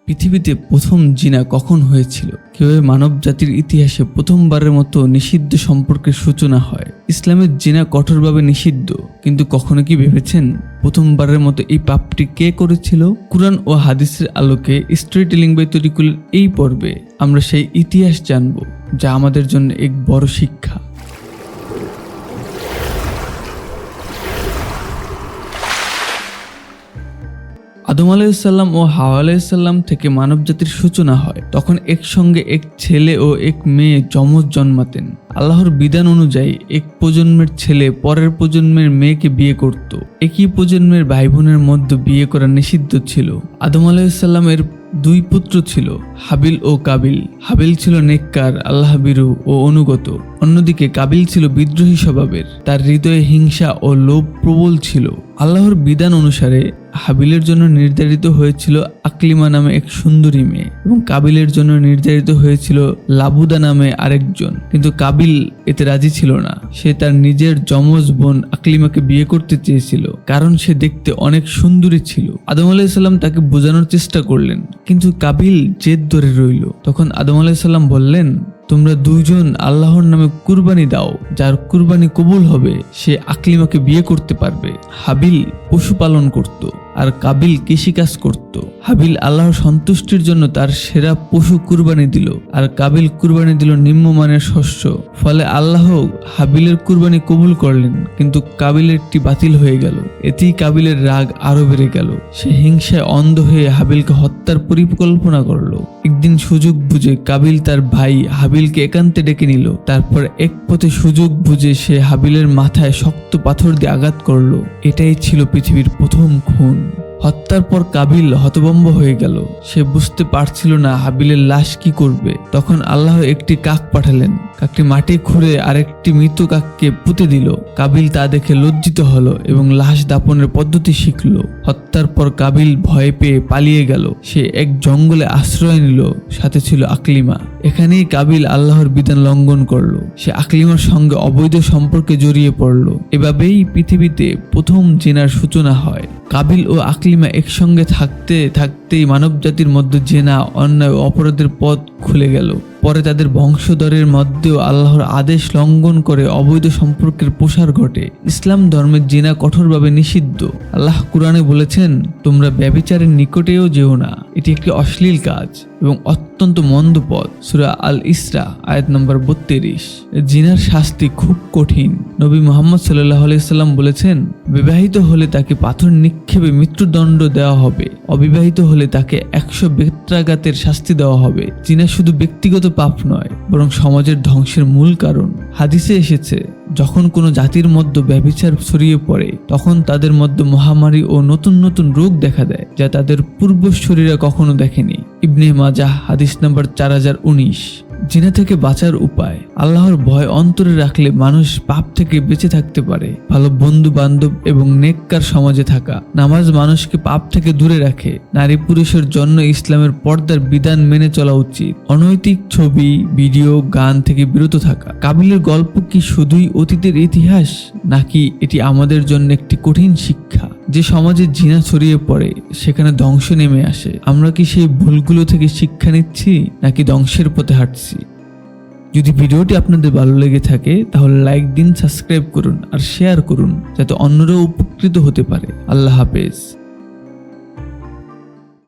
পৃথিবীতে প্রথম জিনা কখন হয়েছিল, কিভাবে মানব জাতির ইতিহাসে প্রথমবারের মতো নিষিদ্ধ সম্পর্কের সূচনা হয়। ইসলামের জিনা কঠোরভাবে নিষিদ্ধ, কিন্তু কখনো কি ভেবেছেন প্রথমবারের মতো এই পাপটি কে করেছিল? কুরআন ও হাদিসের আলোকে স্টোরি টেলিং বাই তরিকুলের এই পর্বে আমরা সেই ইতিহাস জানব, যা আমাদের জন্য এক বড় শিক্ষা। আদম আলাইহিসসালাম ও হাওয়া আলাইহিসসালাম থেকে মানব জাতির সূচনা হয়। তখন একসঙ্গে এক ছেলে ও এক মেয়ে যমজ জন্মাতেন। আল্লাহর বিধান অনুযায়ী এক প্রজন্মের ছেলে পরের প্রজন্মের মেয়েকে বিয়ে করত। একই প্রজন্মের ভাই বোনের মধ্যে বিয়ে করা নিষিদ্ধ ছিল। আদম আলাইহিসসালামের দুই পুত্র ছিল, হাবিল ও কাবিল। হাবিল ছিল নেককার, আল্লাহভীরু ও অনুগত। অন্যদিকে কাবিল ছিল বিদ্রোহী স্বভাবের। তার হৃদয়ে হিংসা ও লোভ প্রবল ছিল। আল্লাহর বিধান অনুসারে হাবিলের জন্য নির্ধারিত হয়েছিল আকলিমা নামে এক সুন্দরী মেয়ে, এবং কাবিলের জন্য নির্ধারিত হয়েছিল লাবুদা নামে আরেকজন। কিন্তু কাবিল এতে রাজি ছিল না। সে তার নিজের যমজ বোন আকলিমাকে বিয়ে করতে চেয়েছিল, কারণ সে দেখতে অনেক সুন্দরী ছিল। আদম আলাইহিসসালাম তাকে বোঝানোর চেষ্টা করলেন, কিন্তু কাবিল জেদ ধরে রইল। তখন আদম আলাইহিসসালাম বললেন, তোমরা দুইজন আল্লাহর নামে কুরবানি দাও, যার কুরবানি কবুল হবে সে আকলিমাকে বিয়ে করতে পারবে। হাবিল পশুপালন করত আর কাবিল কৃষিকাজ করত। হাবিল আল্লাহর সন্তুষ্টির জন্য তার সেরা পশু কুরবানি দিল, আর কাবিল কুরবানি দিল নিম্নমানের শস্য। ফলে আল্লাহ হাবিলের কুরবানি কবুল করলেন, কিন্তু কাবিলেরটি বাতিল হয়ে গেল। এতেই কাবিলের রাগ আরো বেড়ে গেল। সে হিংসায় অন্ধ হয়ে হাবিলকে হত্যার পরিকল্পনা করলো। একদিন সুযোগ বুঝে কাবিল তার ভাই হাবিলকে একান্তে ডেকে নিল। তারপর এক পথে সুযোগ বুঝে সে হাবিলের মাথায় শক্ত পাথর দিয়ে আঘাত করলো। এটাই ছিল পৃথিবীর প্রথম খুন। হত্যার পর কাবিল হতভম্ব হয়ে গেল। সে বুঝতে পারছিল না হাবিলের লাশ কি করবে। তখন আল্লাহ একটি কাক পাঠালেন। কাকটি মাটি খুঁড়ে আরেকটি মৃত কাককে পুঁতে দিল। কাবিল তা দেখে লজ্জিত হলো এবং লাশ দাপনের পদ্ধতি শিখল। হত্যার পর কাবিল ভয় পেয়ে পালিয়ে গেল। সে এক জঙ্গলে আশ্রয় নিল, সাথে ছিল আকলিমা। এখানেই কাবিল আল্লাহর বিধান লঙ্ঘন করলো। সে আকলিমার সঙ্গে অবৈধ সম্পর্কে জড়িয়ে পড়ল। এভাবেই পৃথিবীতে প্রথম জিনার সূচনা হয়। কাবিল ও আকলিমা একসঙ্গে থাকতেই মানব জাতির মধ্যে জেনা, অন্যায় ও অপরাধের পথ খুলে গেল। পরে তাদের বংশধরের মধ্যেও আল্লাহর আদেশ লঙ্ঘন করে অবৈধ সম্পর্কের প্রসার ঘটে। ইসলাম ধর্মের জিনা কঠোরভাবে নিষিদ্ধ। আল্লাহ কুরআনে বলেছেন, তোমরা ব্যভিচারের নিকটেও যেও না, এটি একটি অশ্লীল কাজ এবং অত্যন্ত মন্দ পথ। সূরা আল ইসরা আয়াত নম্বর 32। জিনার শাস্তি খুব কঠিন। নবী মুহাম্মদ সাল্লাল্লাহু আলাইহি সাল্লাম বলেছেন, বিবাহিত হলে তাকে পাথর নিক্ষেপে মৃত্যুদণ্ড দেওয়া হবে, অবিবাহিত হলে তাকে 100 বেত্রাঘাতের শাস্তি দেওয়া হবে। জিনা শুধু ব্যক্তিগত পাপ নয়, বরং সমাজের ধ্বংসের মূল কারণ। হাদিসে এসেছে, যখন কোনো জাতির মধ্যে ব্যভিচার ছড়িয়ে পড়ে, তখন তাদের মধ্যে মহামারী ও নতুন নতুন রোগ দেখা দেয়, যা তাদের পূর্বসূরীরা কখনো দেখেনি। ইবনে মাজাহ হাদিস নম্বর 4019। জিনা থেকে বাঁচার উপায়। আল্লাহর ভয় অন্তরে রাখলে মানুষ পাপ থেকে বেঁচে থাকতে পারে। ভালো বন্ধু বান্ধব এবং নেককার সমাজে থাকা। নামাজ মানুষকে পাপ থেকে দূরে রাখে। নারী পুরুষের জন্য ইসলামের পর্দার বিধান মেনে চলা উচিত। অনৈতিক ছবি, ভিডিও, গান থেকে বিরত থাকা। কাবিলের গল্প কি শুধুই অতীতের ইতিহাস, নাকি এটি আমাদের জন্য একটি কঠিন শিক্ষা? যে সমাজে জিনা ছড়িয়ে পড়ে, সেখানে ধ্বংস নেমে আসে। আমরা কি সেই ভুলগুলো থেকে শিক্ষা নিচ্ছি, নাকি ধ্বংসের পথে হাঁটছি? যদি ভিডিওটি আপনাদের ভালো লেগে থাকে, তাহলে লাইক দিন, সাবস্ক্রাইব করুন আর শেয়ার করুন, যাতে অন্যরাও উপকৃত হতে পারে। আল্লাহ হাফেজ।